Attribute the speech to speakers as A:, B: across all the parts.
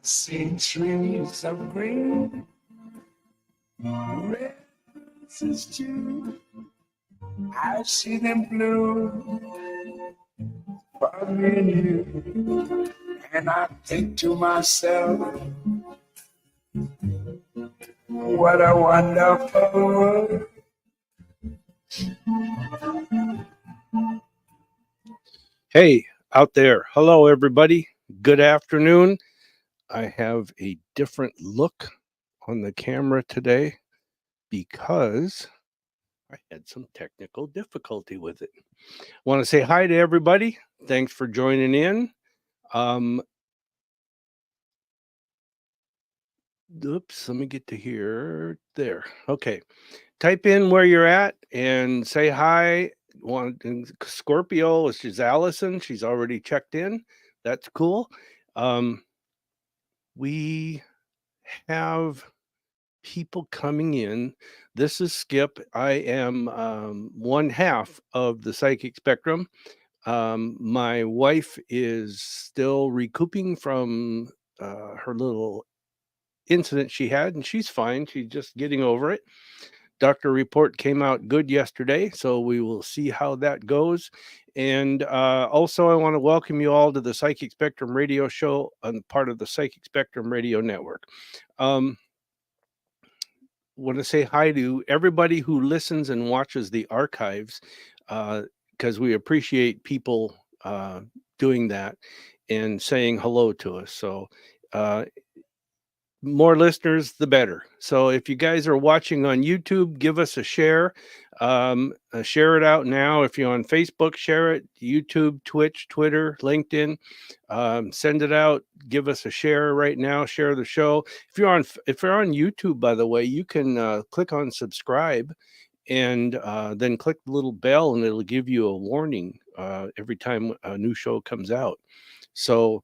A: See trees of green, red roses too. I see them bloom for me and you. And I think to myself, what a wonderful world. Hey, out there. Hello, everybody. Good afternoon. I have a different look on the camera today because I had some technical difficulty with it. Want to say hi to everybody. Thanks for joining in. Oops, let me get to here. There. Okay. Type in where you're at and say hi. Scorpio, she's Allison. She's already checked in. That's cool. We have people coming in. This is Skip. I am one half of the psychic spectrum. My wife is still recouping from her little incident she had, and she's fine. She's just getting over it. Doctor report came out good yesterday, so we will see how that goes. And also, I want to welcome you all to the Psychic Spectrum Radio Show on part of the Psychic Spectrum Radio Network. Want to say hi to everybody who listens and watches the archives, because we appreciate people doing that and saying hello to us. So more listeners, the better. So if you guys are watching on YouTube, give us a share. Share it out now. If you're on Facebook, share it. YouTube, Twitch, Twitter, LinkedIn. Send it out. Give us a share right now. Share the show. If you're on YouTube, by the way, you can click on subscribe and then click the little bell, and it'll give you a warning every time a new show comes out. So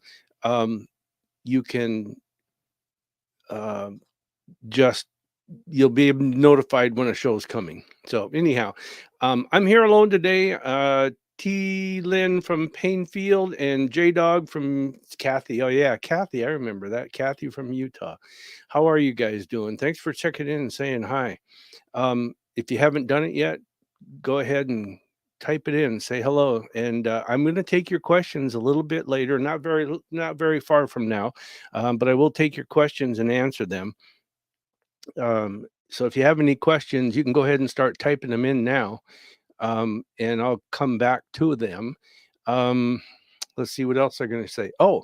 A: you can just you'll be notified when a show's coming. So anyhow, I'm here alone today. T. Lynn from Painfield and J Dog from Kathy. Oh yeah, Kathy, I remember that. Kathy from Utah. How are you guys doing? Thanks for checking in and saying hi. If you haven't done it yet, go ahead and type it in, say hello, and I'm going to take your questions a little bit later, not very far from now, but I will take your questions and answer them. So if you have any questions, you can go ahead and start typing them in now, and I'll come back to them. Let's see what else I'm going to say. Oh,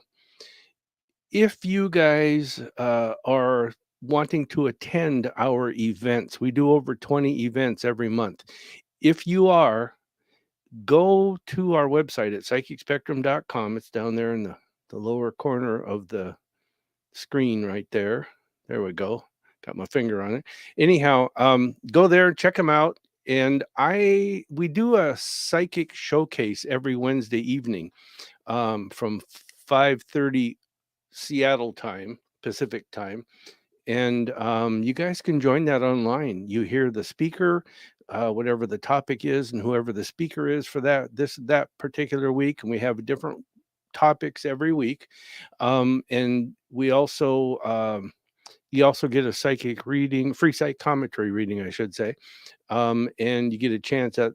A: if you guys are wanting to attend our events, we do over 20 events every month. If you are, go to our website at psychicspectrum.com. It's down there in the lower corner of the screen right there. There we go. Got my finger on it. Anyhow, go there and check them out. And we do a psychic showcase every Wednesday evening from 5:30 Seattle time, Pacific time. And you guys can join that online. You hear the speaker, whatever the topic is, and whoever the speaker is for that particular week. And we have different topics every week. And we also you also get a psychic reading, free psychometry reading, I should say. And you get a chance at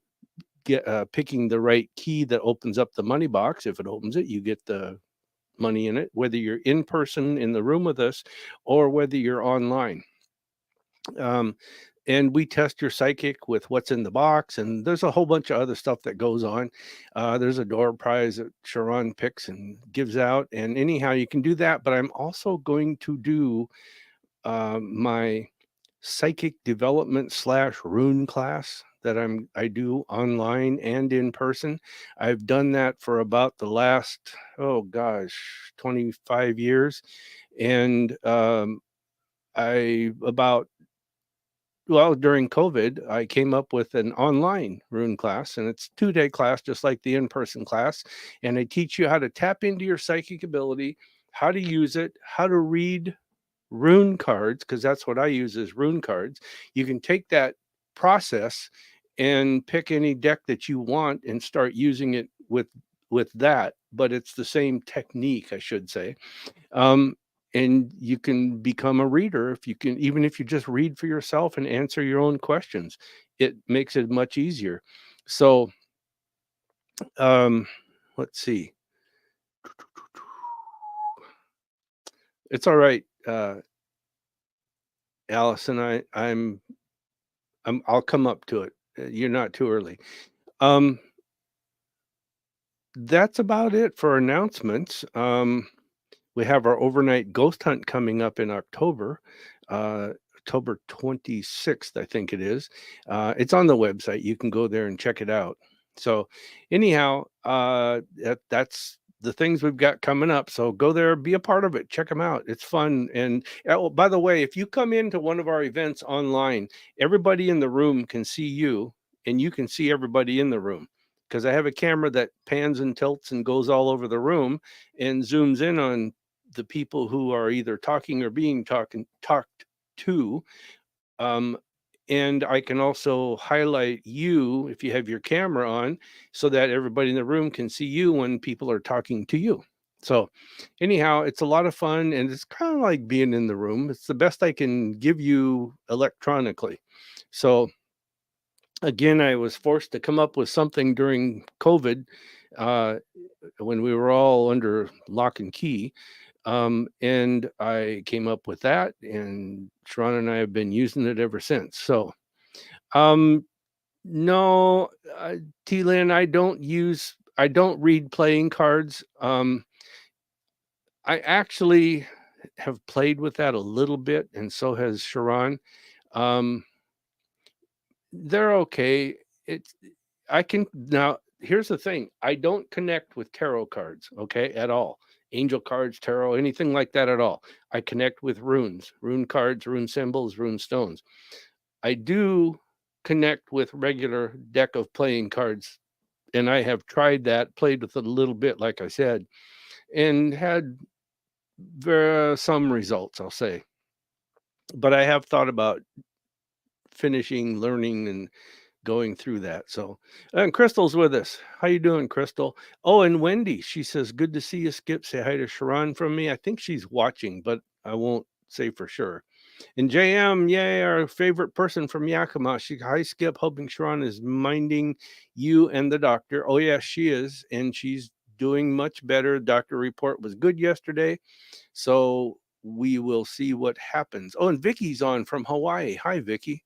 A: picking the right key that opens up the money box. If it opens it, you get the money in it, whether you're in person in the room with us or whether you're online. And we test your psychic with what's in the box, and there's a whole bunch of other stuff that goes on. There's a door prize that Sha'ron picks and gives out, and anyhow, you can do that. But I'm also going to do my psychic development / rune class that I do online and in person. I've done that for about the last 25 years, and during COVID, I came up with an online rune class, and it's a 2-day class, just like the in-person class. And I teach you how to tap into your psychic ability, how to use it, how to read rune cards, because that's what I use is rune cards. You can take that process and pick any deck that you want and start using it with that, but it's the same technique, I should say. and you can become a reader if you can, even if you just read for yourself and answer your own questions. It makes it much easier. So, um, let's see. It's all right, Allison. I'll come up to it. You're not too early. Um, that's about it for announcements. We have our overnight ghost hunt coming up in October, uh, October 26th, I think it is. It's on the website. You can go there and check it out. So, anyhow, that's the things we've got coming up. So go there, be a part of it, check them out. It's fun. And oh, by the way, if you come into one of our events online, everybody in the room can see you, and you can see everybody in the room because I have a camera that pans and tilts and goes all over the room and zooms in on the people who are either talking or being talked to. Um, and I can also highlight you if you have your camera on so that everybody in the room can see you when people are talking to you. So, anyhow, it's a lot of fun and it's kind of like being in the room. It's the best I can give you electronically. So, again, I was forced to come up with something during COVID uh, when we were all under lock and key. And I came up with that, and Sha'ron and I have been using it ever since. So, um, no, T-Lin, I don't read playing cards. I actually have played with that a little bit, and so has Sha'ron. Um, they're okay. It's I can now. Here's the thing: I don't connect with tarot cards, okay, at all. Angel cards, tarot, anything like that at all. I connect with runes, rune cards, rune symbols, rune stones. I do connect with regular deck of playing cards, and I have tried that, played with it a little bit, like I said, and had some results, I'll say. But I have thought about finishing learning and going through that. So, and Crystal's with us. How you doing, Crystal? Oh, and Wendy, she says, "Good to see you, Skip. Say hi to Sha'ron from me." I think she's watching, but I won't say for sure. And JM, yay, our favorite person from Yakima. She, hi, Skip. Hoping Sha'ron is minding you and the doctor. Oh, yes, she is, and she's doing much better. Doctor report was good yesterday, so we will see what happens. Oh, and Vicky's on from Hawaii. Hi, Vicky.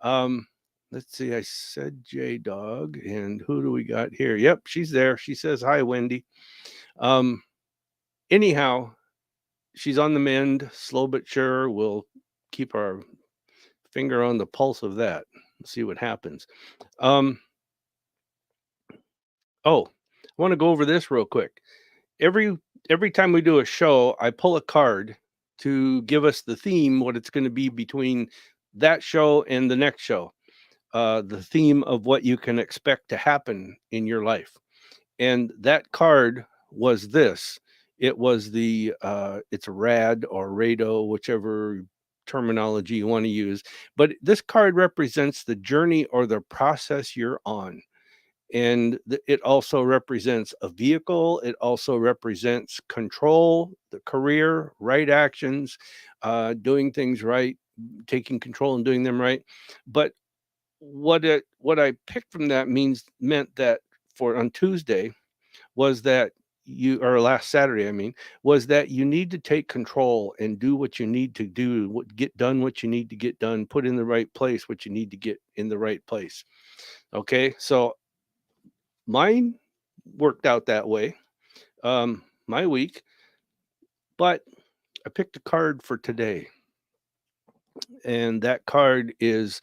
A: Um, let's see. I said J Dog, and who do we got here? Yep, she's there. She says hi, Wendy. Um, anyhow, she's on the mend, slow but sure. We'll keep our finger on the pulse of that. See what happens. Um, oh, I want to go over this real quick. Every every time we do a show, I pull a card to give us the theme, what it's going to be between that show and the next show. The theme of what you can expect to happen in your life. And that card was this. It was it's rad or rado, whichever terminology you want to use. But this card represents the journey or the process you're on. And it also represents a vehicle. It also represents control, the career, right actions, doing things right, taking control and doing them right. But what I picked from that meant that for on Tuesday was that you or last Saturday, I mean, was that you need to take control and do what you need to do, get done what you need to get done, put in the right place what you need to get in the right place. Okay, so mine worked out that way. My week, but I picked a card for today, and that card is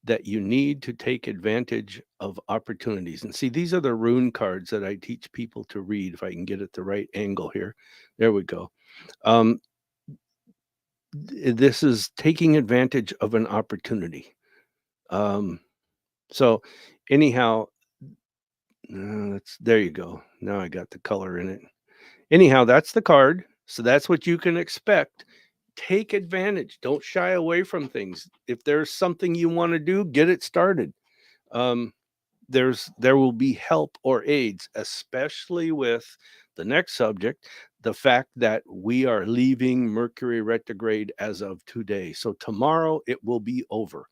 A: that you need to take advantage of opportunities. And see, these are the rune cards that I teach people to read. If I can get it the right angle here, there we go. Um, this is taking advantage of an opportunity. Um, so, anyhow, that's there you go. Now I got the color in it. Anyhow, that's the card. So that's what you can expect. Take advantage. Don't shy away from things. If there's something you want to do, get it started. Um, there will be help or aids, especially with the next subject, the fact that we are leaving Mercury retrograde as of today. So tomorrow it will be over.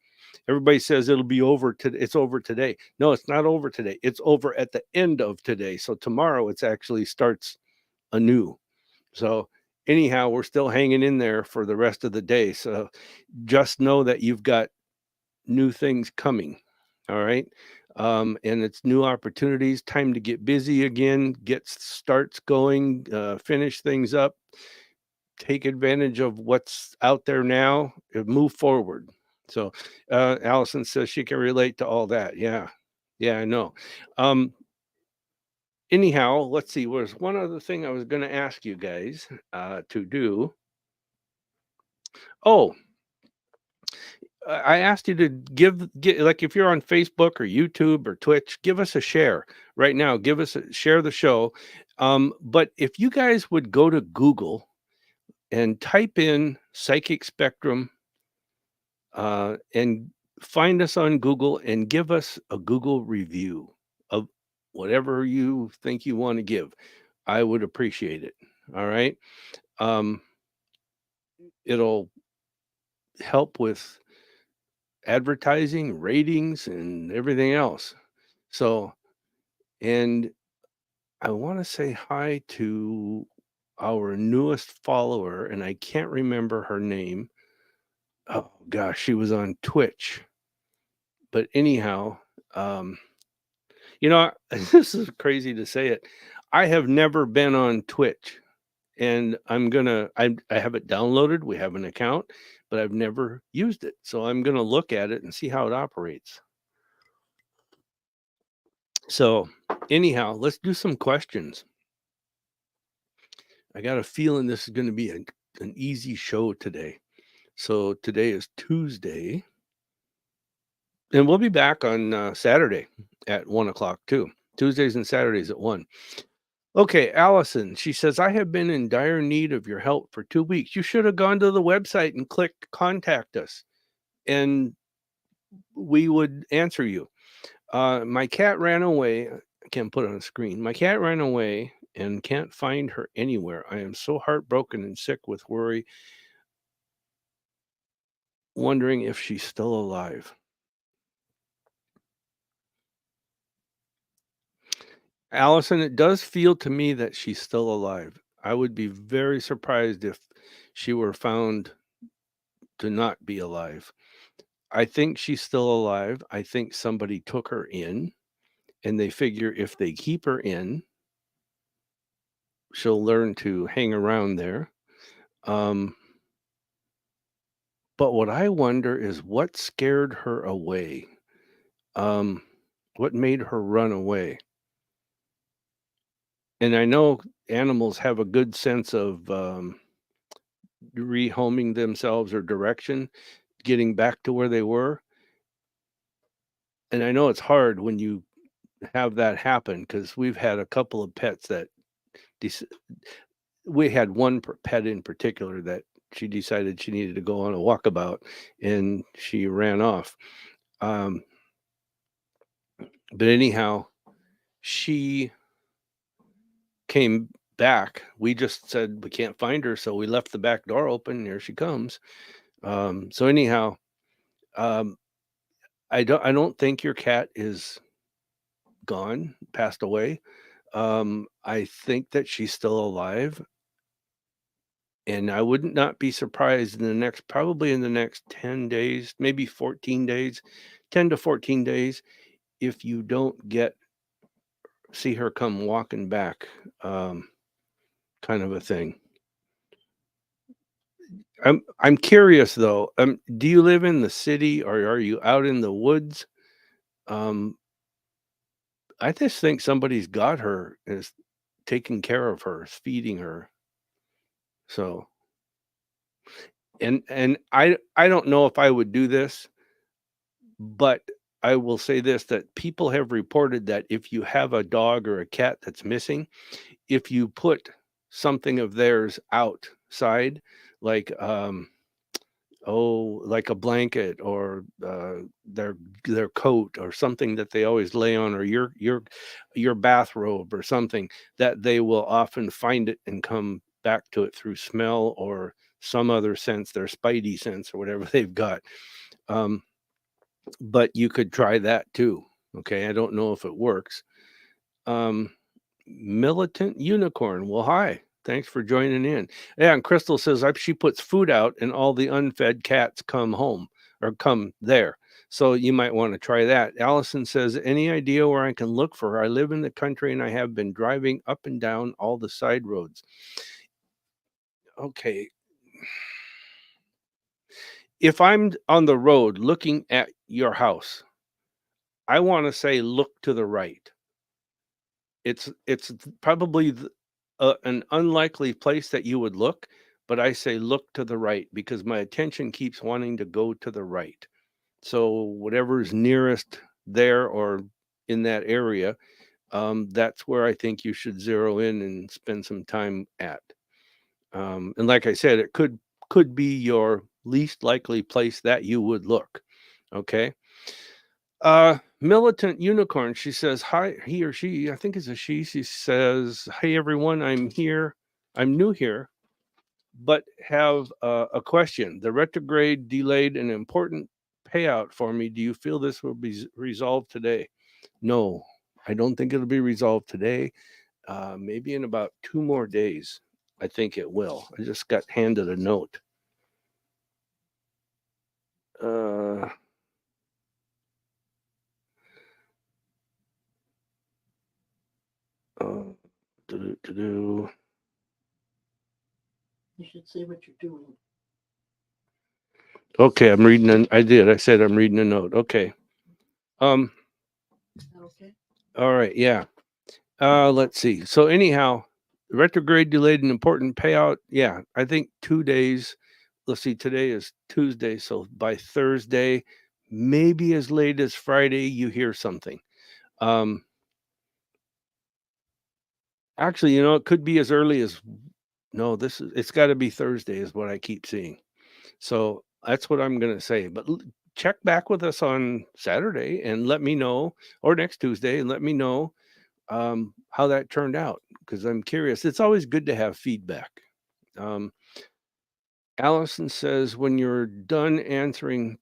A: Everybody says it'll be over today. It's over today. No, it's not over today. It's over at the end of today. So tomorrow it's actually starts anew. So anyhow, we're still hanging in there for the rest of the day. So just know that you've got new things coming. All right. And it's new opportunities, time to get busy again, get starts going, finish things up, take advantage of what's out there now, and move forward. So Allison says she can relate to all that. Yeah. Yeah, I know. Um, anyhow, let's see. There's one other thing I was going to ask you guys to do. Oh, I asked you to get like if you're on Facebook or YouTube or Twitch, give us a share right now. Share the show. But if you guys would go to Google and type in Psychic Spectrum and find us on Google and give us a Google review of whatever you think you want to give, I would appreciate it. All right. Um, it'll help with advertising, ratings, and everything else. So, and I want to say hi to our newest follower, and I can't remember her name. Oh gosh, she was on Twitch. But anyhow, um, this is crazy to say it. I have never been on Twitch, and I have it downloaded. We have an account, but I've never used it. So I'm gonna look at it and see how it operates. So, anyhow, let's do some questions. I got a feeling this is going to be an easy show today. So, today is Tuesday, and we'll be back on Saturday at 1 o'clock too. Tuesdays and Saturdays at 1. Okay, Allison, she says, I have been in dire need of your help for 2 weeks. You should have gone to the website and clicked contact us, and we would answer you. My cat ran away. I can't put it on the screen. My cat ran away and can't find her anywhere. I am so heartbroken and sick with worry, wondering if she's still alive. Allison, it does feel to me that she's still alive. I would be very surprised if she were found to not be alive. I think she's still alive. I think somebody took her in, and they figure if they keep her in, she'll learn to hang around there. Um, but what I wonder is what scared her away? Um, what made her run away? And I know animals have a good sense of rehoming themselves or direction, getting back to where they were. And I know it's hard when you have that happen because we've had a couple of pets that dec- we had one pet in particular that she decided she needed to go on a walkabout and she ran off. Um, but anyhow, she came back. We just said we can't find her, so we left the back door open. Here she comes. So anyhow, um, I don't think your cat is gone, passed away. I think that she's still alive, and I would not be surprised probably in the next 10 days, maybe 14 days, 10 to 14 days, if you don't see her come walking back, kind of a thing. I'm curious though. Do you live in the city or are you out in the woods? Um, I just think somebody's got her, is taking care of her, is feeding her. So, and I don't know if I would do this, but I will say this, that people have reported that if you have a dog or a cat that's missing, if you put something of theirs outside, like oh, like a blanket or their coat or something that they always lay on, or your bathrobe or something, that they will often find it and come back to it through smell or some other sense, their spidey sense or whatever they've got. Um, but you could try that too. Okay, I don't know if it works. Um, Militant Unicorn. Well, hi. Thanks for joining in. Yeah, and Crystal says she puts food out and all the unfed cats come home or come there. So you might want to try that. Allison says, any idea where I can look for her? I live in the country and I have been driving up and down all the side roads. Okay. If I'm on the road looking at your house, I want to say look to the right. It's probably an unlikely place that you would look, but I say look to the right because my attention keeps wanting to go to the right. So whatever's nearest there or in that area, that's where I think you should zero in and spend some time at. And like I said, it could be your least likely place that you would look. Okay. Militant Unicorn, she says, hi, he or she, I think it's a she says, hey everyone, I'm here. I'm new here, but have a question. The retrograde delayed an important payout for me. Do you feel this will be resolved today? No, I don't think it'll be resolved today. Maybe in about 2 more days. I think it will. I just got handed a note. Uh, uh, do.
B: You should say what you're doing.
A: Okay, I'm reading. I did. I said I'm reading a note. Okay.
B: Okay.
A: All right. Yeah. Let's see. So anyhow, retrograde delayed an important payout. Yeah, I think 2 days. Let's see. Today is Tuesday, so by Thursday, maybe as late as Friday, you hear something. Um, Actually, it could be as early as no. It's got to be Thursday, is what I keep seeing. So that's what I'm going to say. But check back with us on Saturday and let me know, or next Tuesday, and let me know how that turned out because I'm curious. It's always good to have feedback. Um, Allison says, when you're done answering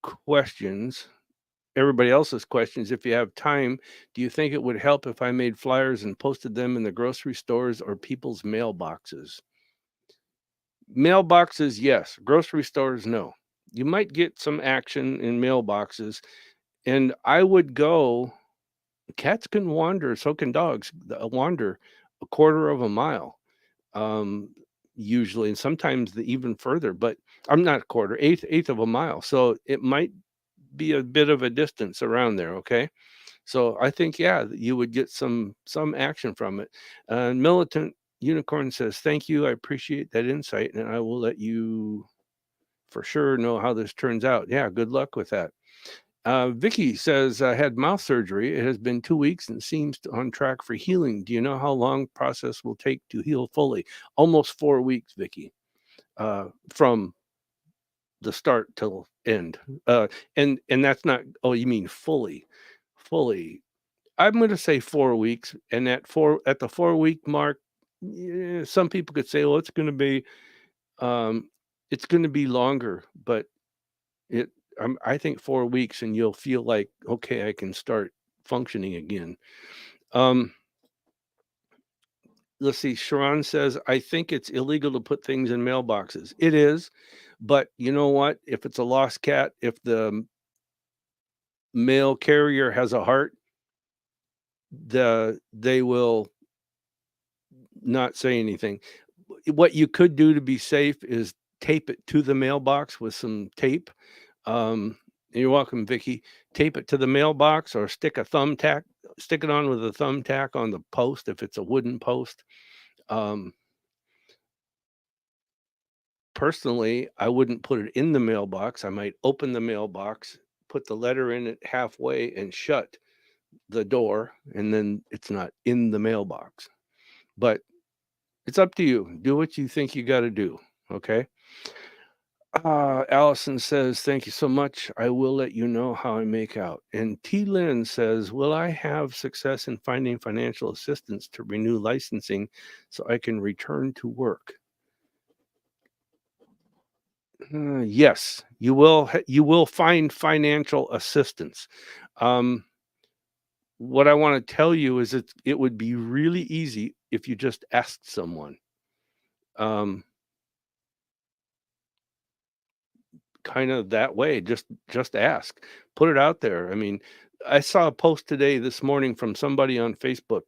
A: questions, everybody else's questions, if you have time, do you think it would help if I made flyers and posted them in the grocery stores or people's mailboxes? Mailboxes, yes. Grocery stores, no. You might get some action in mailboxes, and I would go. Cats can wander, so can dogs. Wander a quarter of a mile, um, usually, and sometimes even further. But I'm not a quarter, eighth of a mile. So it might be a bit of a distance around there. Okay, so I think you would get some action from it. Militant Unicorn says, "Thank you, I appreciate that insight, and I will let you for sure know how this turns out." Yeah, good luck with that. Vicky says, I had mouth surgery. It has been 2 weeks and seems on track for healing. Do you know how long process will take to heal fully? Almost 4 weeks, Vicky, from the start till end. And that's not, oh, you mean fully. I'm going to say 4 weeks. And at the 4 week mark, some people could say, well, um, it's going to be longer, but It I think 4 weeks and you'll feel like, "Okay, I can start functioning again." Um, let's see, Sharon says, "I think it's illegal to put things in mailboxes." It is, but you know what? If it's a lost cat, if the mail carrier has a heart, they will not say anything. What you could do to be safe is tape it to the mailbox with some tape. You're welcome, Vicky. Tape it to the mailbox or stick it on with a thumbtack on the post if it's a wooden post. Um, Personally, I wouldn't put it in the mailbox. I might open the mailbox, put the letter in it halfway, and shut the door, and then it's not in the mailbox. But it's up to you. Do what you think you got to do. Okay. Allison says, "Thank you so much. I will let you know how I make out." And T. Lynn says, "Will I have success in finding financial assistance to renew licensing so I can return to work?" Yes, you will. You will find financial assistance. Um, what I want to tell you is it would be really easy if you just asked someone. Um, Kind of that way, just ask. Put it out there. I mean, I saw a post today this morning from somebody on Facebook,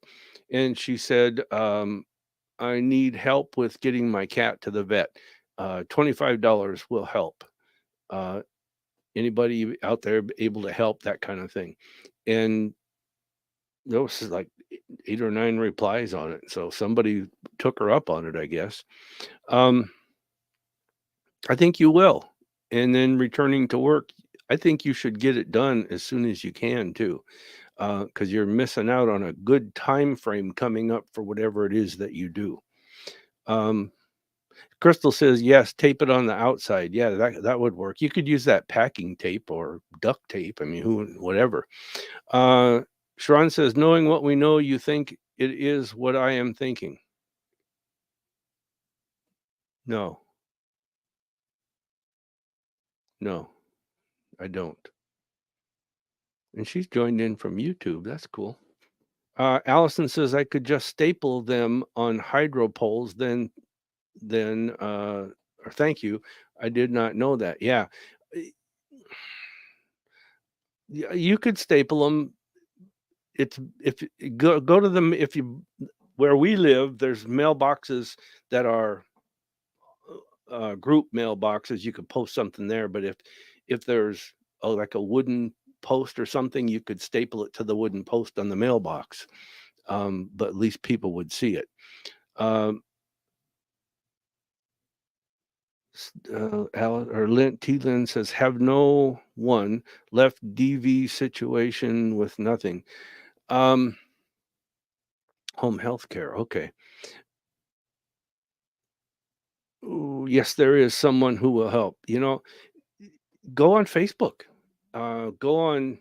A: and she said, "I need help with getting my cat to the vet. $25 will help. Uh, Anybody out there able to help?" That kind of thing. And there was like 8 or 9 replies on it, so somebody took her up on it, I guess. Um, I think you will. And then returning to work, I think you should get it done as soon as you can too, because you're missing out on a good time frame coming up for whatever it is that you do. Um, Crystal says, "Yes, tape it on the outside." Yeah, that would work. You could use that packing tape or duct tape. I mean, whatever. Uh, Sharon says, "Knowing what we know, you think it is what I am thinking." No, no, I don't. And she's joined in from YouTube. That's cool. Allison says I could just staple them on hydro poles, or thank you. I did not know that. Yeah. Y- you could staple them. It's if go to them if you where we live, there's mailboxes that are group mailboxes. You could post something there, but if there's like a wooden post or something, you could staple it to the wooden post on the mailbox. But at least people would see it. Um, T. Lynn says, "Have no one left DV situation with nothing." Um, Home health care. Okay. Ooh, yes, there is someone who will help. Go on Facebook. Go on.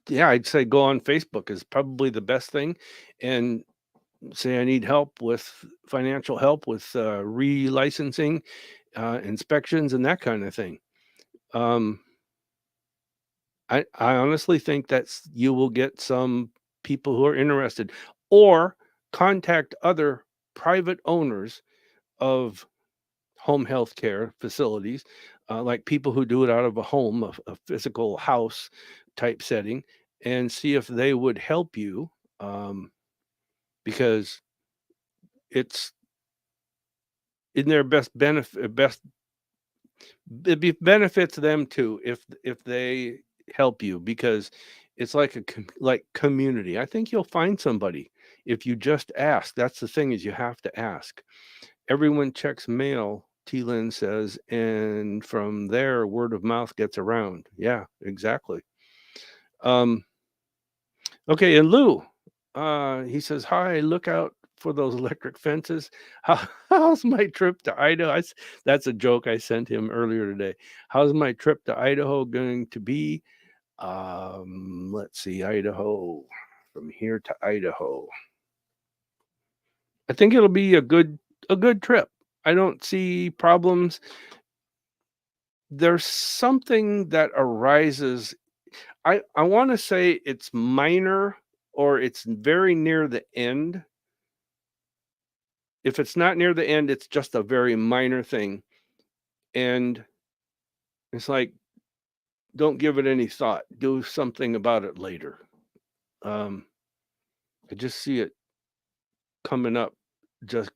A: Yeah, I'd say go on Facebook is probably the best thing, and say I need help with financial help with relicensing, inspections, and that kind of thing. Um, I honestly think that's you will get some people who are interested, or contact other private owners of home health care facilities, like people who do it out of a home, a physical house type setting, and see if they would help you, um, because it's in their best benefit, best it benefits them too if they help you because it's like like community. I think you'll find somebody if you just ask. That's the thing is you have to ask. Everyone checks mail, T. Lynn says, and from there word of mouth gets around. Yeah, exactly. Um, okay, and Lou, he says, "Hi, look out for those electric fences." How's my trip to Idaho? That's a joke I sent him earlier today. How's my trip to Idaho going to be? Let's see, Idaho, from here to Idaho. I think it'll be a good trip. I don't see problems. There's something that arises. I want to say it's minor or it's very near the end. If it's not near the end, it's just a very minor thing, and it's like, don't give it any thought. Do something about it later. Um, I just see it coming up, just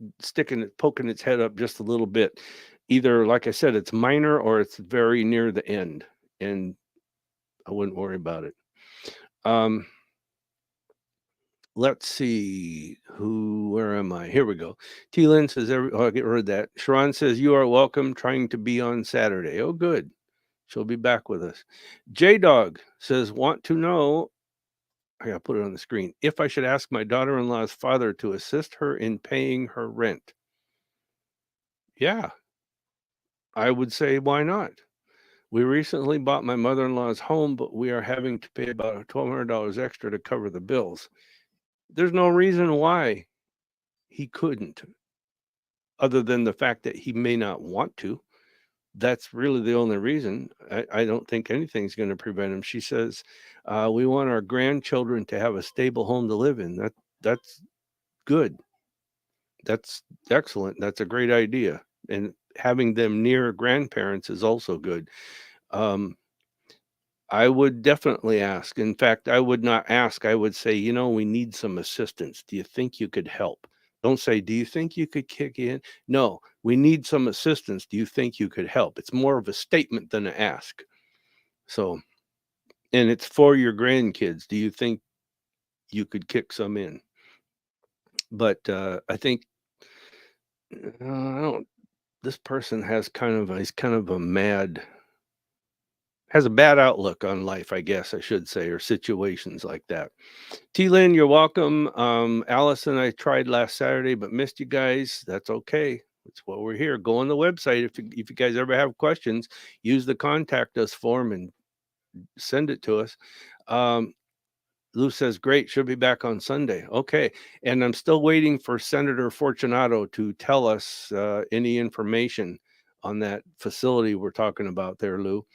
A: poking its head up just a little bit. Either, like I said, it's minor or it's very near the end, and I wouldn't worry about it. Um, let's see where am I? Here we go. T. Lynn says, I get rid of that. Sharon says, "You are welcome, trying to be on Saturday." Oh, good. She'll be back with us. J Dog says, "Want to know," I gotta put it on the screen, "if I should ask my daughter in law's father to assist her in paying her rent." Yeah, I would say, why not? We recently bought my mother-in-law's home, but we are having to pay about $1,200 extra to cover the bills. There's no reason why he couldn't, other than the fact that he may not want to. That's really the only reason. I don't think anything's gonna prevent him. She says, "We want our grandchildren to have a stable home to live in." That's good. That's excellent. That's a great idea, and having them near grandparents is also good. Um, I would definitely ask. In fact, I would not ask, I would say, "We need some assistance. Do you think you could help?" Don't say, "Do you think you could kick in?" No, "We need some assistance. Do you think you could help?" It's more of a statement than an ask. So, and it's for your grandkids. Do you think you could kick some in? But, I think, I don't this person he's kind of a mad has a bad outlook on life, I guess I should say, or situations like that. T Lynn, you're welcome. Allison, I tried last Saturday but missed you guys. That's okay. That's why we're here. Go on the website. If you guys ever have questions, use the contact us form and send it to us. Um, Lou says, great, she'll be back on Sunday. Okay. And I'm still waiting for Senator Fortunato to tell us any information on that facility we're talking about there, Lou.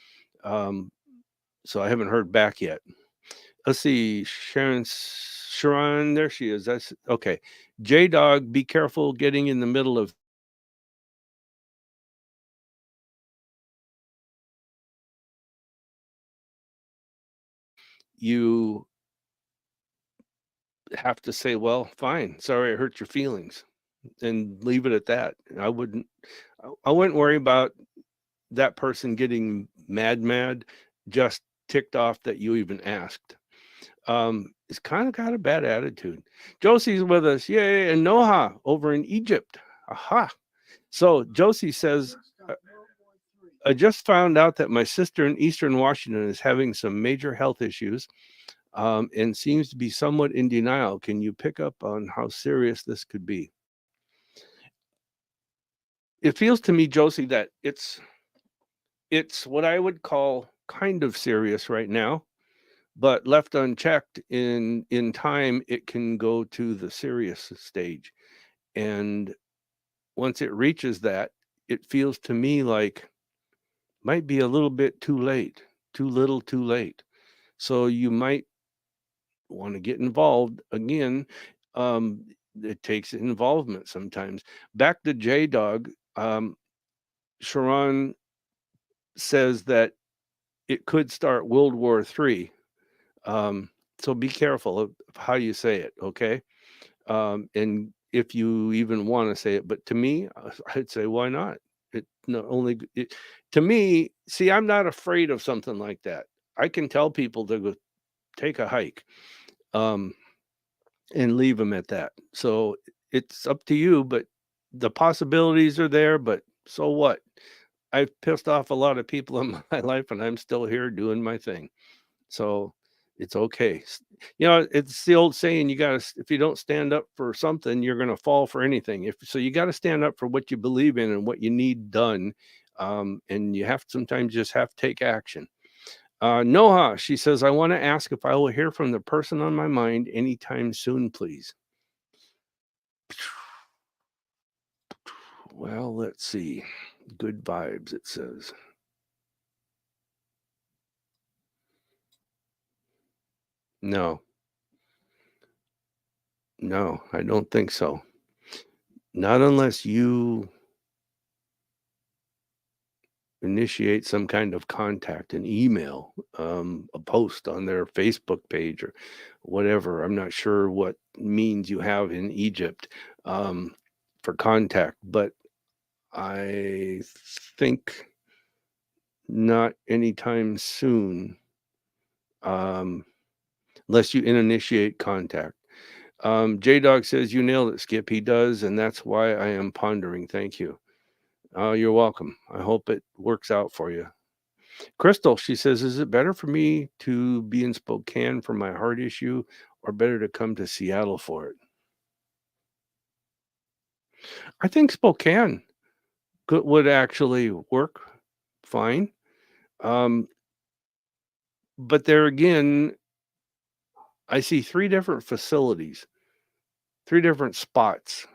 A: Um, so I haven't heard back yet. Let's see, Sharon, there she is. That's okay. J Dog, be careful getting in the middle of you have to say, well, fine. Sorry I hurt your feelings and leave it at that. I wouldn't worry about that person getting mad, just ticked off that you even asked. It's kind of got a bad attitude. Josie's with us. Yay. And Noha over in Egypt. Aha. So Josie says, I just found out that my sister in Eastern Washington is having some major health issues and seems to be somewhat in denial. Can you pick up on how serious this could be? It feels to me, Josie, that it's what I would call kind of serious right now, but left unchecked in time, it can go to the serious stage. And once it reaches that, it feels to me like might be a little bit too late, too little, too late. So you might want to get involved again. Um, it takes involvement sometimes. Back to J Dog, Sharon says that it could start World War III. So be careful of how you say it, okay? And if you even want to say it, but to me, I'd say, why not? It not only it, to me, see, I'm not afraid of something like that. I can tell people to go take a hike. Um, and leave them at that. So it's up to you, but the possibilities are there, but so what? I've pissed off a lot of people in my life and I'm still here doing my thing. So it's okay. It's the old saying, you got to, if you don't stand up for something, you're going to fall for anything. You got to stand up for what you believe in and what you need done. And you have sometimes just have to take action. Noha, she says, I want to ask if I will hear from the person on my mind anytime soon, please. Well, let's see. Good vibes, it says. No, no, I don't think so. Not unless you initiate some kind of contact, an email, a post on their Facebook page or whatever. I'm not sure what means you have in Egypt for contact, but I think not anytime soon, um, unless you initiate contact. J Dog says, you nailed it, Skip. He does, and that's why I am pondering. Thank you. You're welcome. I hope it works out for you. Crystal, she says, is it better for me to be in Spokane for my heart issue or better to come to Seattle for it? I think Spokane. would actually work fine. Um, but there again, I see 3 different facilities, 3 different spots,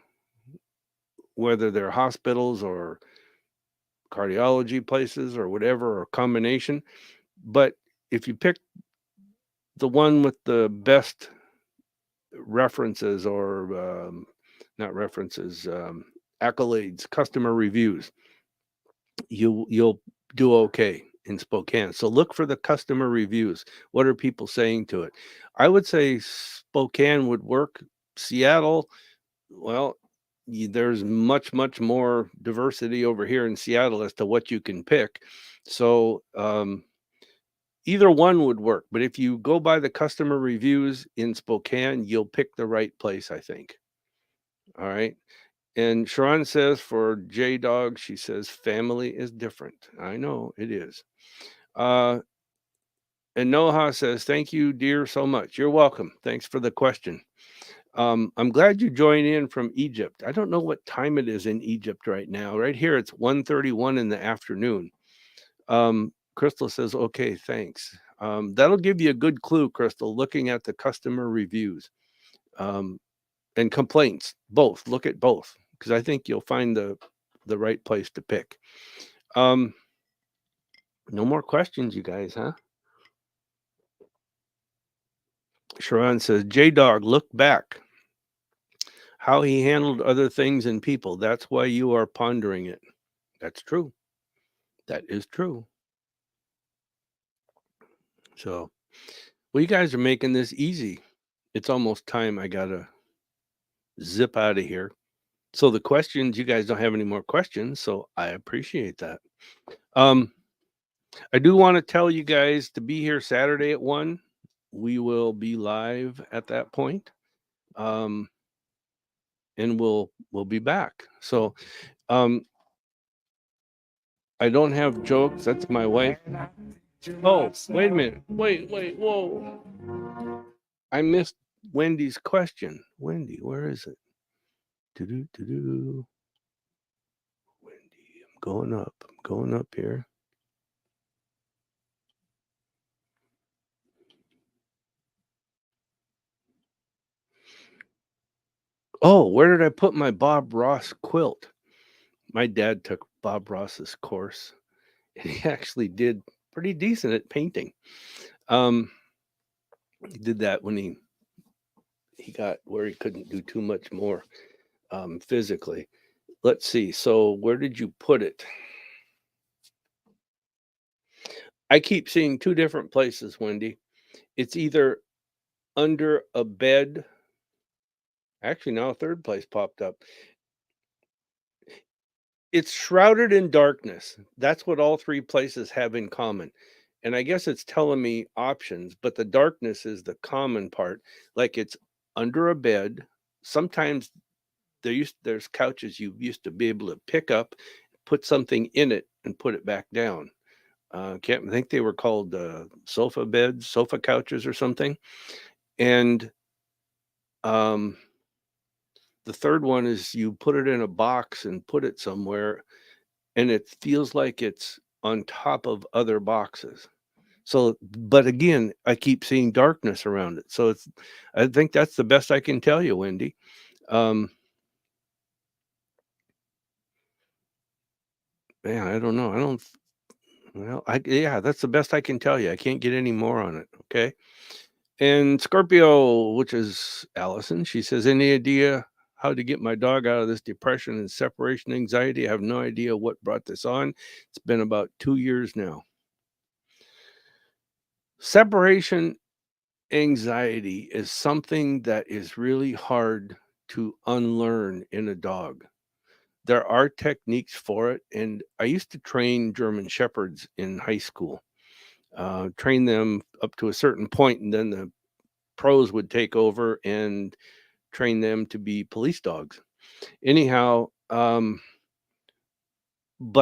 A: whether they're hospitals or cardiology places or whatever, or combination. But if you pick the one with the best references or, not references, accolades, customer reviews, you'll do okay in Spokane. So look for the customer reviews. What are people saying to it? I would say Spokane would work. Seattle, well, there's much more diversity over here in Seattle as to what you can pick. So either one would work. But if you go by the customer reviews in Spokane, you'll pick the right place, I think. All right. And Sharon says for J Dog, she says family is different. I know it is. Uh, and Noha says, thank you, dear, so much. You're welcome. Thanks for the question. I'm glad you joined in from Egypt. I don't know what time it is in Egypt right now. Right here, it's 1:31 in the afternoon. Crystal says, okay, thanks. That'll give you a good clue, Crystal, looking at the customer reviews um, and complaints. Both. Look at both, because I think you'll find the right place to pick. Um, no more questions, you guys, huh? Sharon says, J Dog, look back. How he handled other things and people. That's why you are pondering it. That's true. That is true. So, well, you guys are making this easy. It's almost time I got to zip out of here. So, the questions, you guys don't have any more questions. So, I appreciate that. Um, I do want to tell you guys to be here Saturday at 1. We will be live at that point. Um, and we'll be back. So, um, I don't have jokes. That's my wife. Oh, wait a minute. Wait. Whoa. I missed Wendy's question. Wendy, where is it? Do. Wendy, I'm going up. I'm going up here. Oh, where did I put my Bob Ross quilt? My dad took Bob Ross's course, and he actually did pretty decent at painting. He did that when he got where he couldn't do too much more physically. Let's see. So where did you put it? I keep seeing 2 different places, Wendy. It's either under a bed. Actually, now a 3rd place popped up. It's shrouded in darkness. That's what all 3 places have in common. And I guess it's telling me options, but the darkness is the common part. Like it's under a bed. Sometimes there's couches you used to be able to pick up, put something in it, and put it back down. Can't think they were called sofa beds, sofa couches, or something. And um, the 3rd one is you put it in a box and put it somewhere, and it feels like it's on top of other boxes. So, but again, I keep seeing darkness around it. So I think that's the best I can tell you, Wendy. Um, Man, I don't know. Yeah, that's the best I can tell you. I can't get any more on it. Okay. And Scorpio, which is Allison, she says, any idea how to get my dog out of this depression and separation anxiety? I have no idea what brought this on. It's been about 2 years now. Separation anxiety is something that is really hard to unlearn in a dog. There are techniques for it. And I used to train German Shepherds in high school, train them up to a certain point, and then the pros would take over and train them to be police dogs. Anyhow, but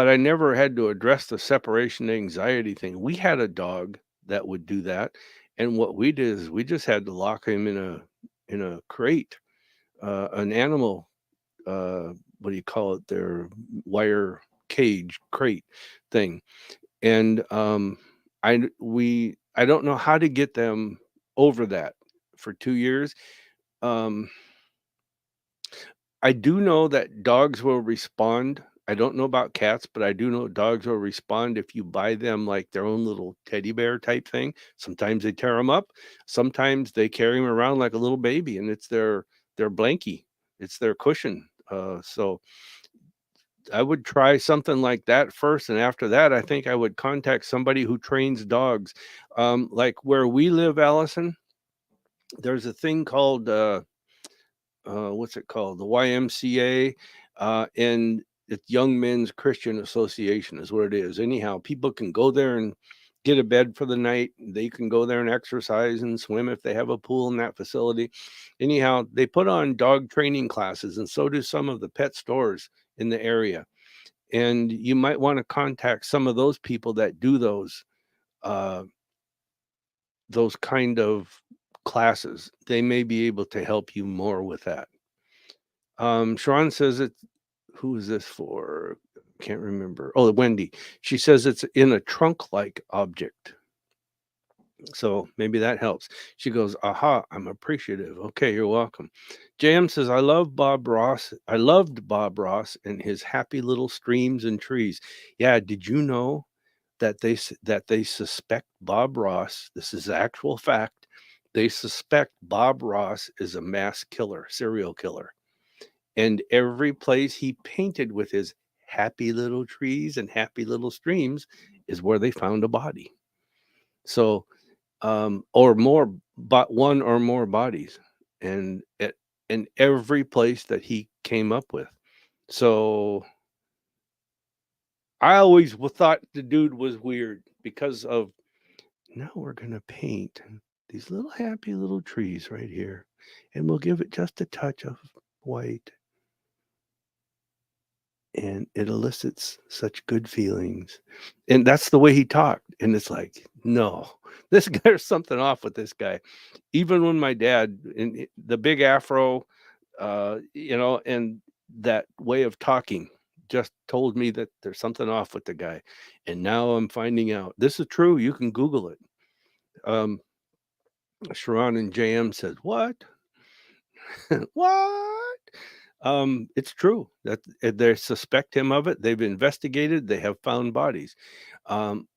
A: I never had to address the separation anxiety thing. We had a dog that would do that, and what we did is we just had to lock him in a crate, an animal. What do you call it? Their wire cage crate thing. And I don't know how to get them over that for 2 years. Um, I do know that dogs will respond. I don't know about cats, but I do know dogs will respond if you buy them like their own little teddy bear type thing. Sometimes they tear them up. Sometimes they carry them around like a little baby, and it's their blankie. It's their cushion. So I would try something like that first, and after that, I think I would contact somebody who trains dogs. Like where we live, Allison, there's a thing called what's it called? The YMCA, and it's Young Men's Christian Association is what it is. Anyhow, people can go there and get a bed for the night. They can go there and exercise and swim if they have a pool in that facility. Anyhow, they put on dog training classes, and so do some of the pet stores in the area. And you might want to contact some of those people that do uh, those kind of classes. They may be able to help you more with that. Sha'ron says it's who is this for? Can't remember. Oh, Wendy. She says it's in a trunk-like object. So maybe that helps. She goes, aha, I'm appreciative. Okay, you're welcome. JM says, I love Bob Ross. I loved Bob Ross and his happy little streams and trees. Yeah, did you know that they suspect Bob Ross? This is actual fact. They suspect Bob Ross is a mass killer, serial killer. And every place he painted with his happy little trees and happy little streams is where they found a body. So, or more, but one or more bodies, and in every place that he came up with. So I always thought the dude was weird because of now we're gonna paint these little happy little trees right here, and we'll give it just a touch of white. And it elicits such good feelings. And that's the way he talked. And it's like, no, this guy, there's something off with this guy. Even when my dad, in the big afro, and that way of talking just told me that there's something off with the guy. And now I'm finding out this is true. You can Google it. Sha'ron and JM said, what? What? It's true that they suspect him of it. They've investigated. They have found bodies. Um,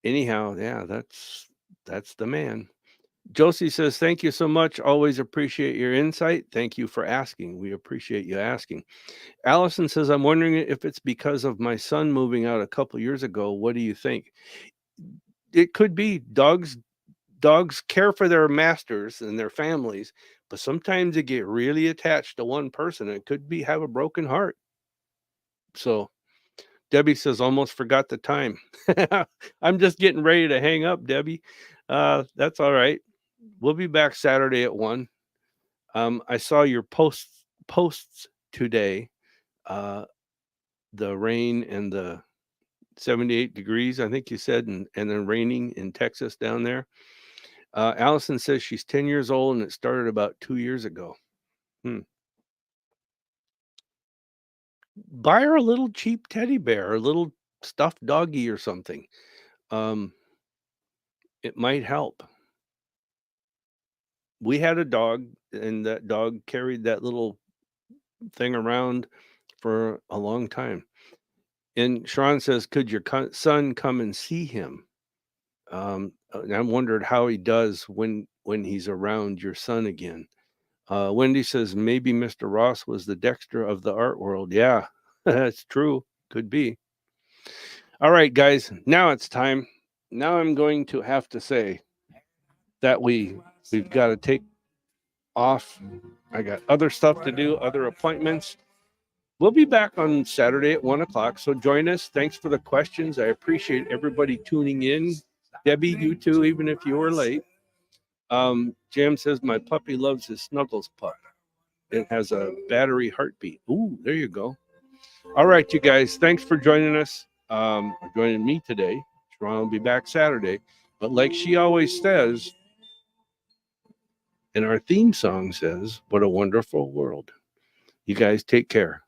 A: anyhow, yeah, that's the man. Josie says, "Thank you so much. Always appreciate your insight. Thank you for asking. We appreciate you asking." Allison says, "I'm wondering if it's because of my son moving out a couple years ago. What do you think?" It could be. Dogs care for their masters and their families, but sometimes they get really attached to one person. It could be have a broken heart. So Debbie says, almost forgot the time. I'm just getting ready to hang up, Debbie. That's all right. We'll be back Saturday at 1. I saw your posts today. The rain and the 78 degrees, I think you said, and then raining in Texas down there. Allison says she's 10 years old and it started about 2 years ago. Buy her a little cheap teddy bear, a little stuffed doggy or something. It might help. We had a dog, and that dog carried that little thing around for a long time. And Sha'ron says, could your son come and see him? And I wondered how he does when he's around your son again. Wendy says, maybe Mr. Ross was the Dexter of the art world. Yeah, that's true. Could be. All right, guys, now it's time. Now I'm going to have to say that we've got to take off. I got other stuff to do, other appointments. We'll be back on Saturday at 1 o'clock. So join us. Thanks for the questions. I appreciate everybody tuning in. Debbie, you too, even if you were late. Jam says my puppy loves his Snuggles pup. It has a battery heartbeat. Ooh, there you go. All right, you guys. Thanks for joining us. Joining me today. Sha'ron will be back Saturday. But like she always says, and our theme song says, what a wonderful world. You guys take care.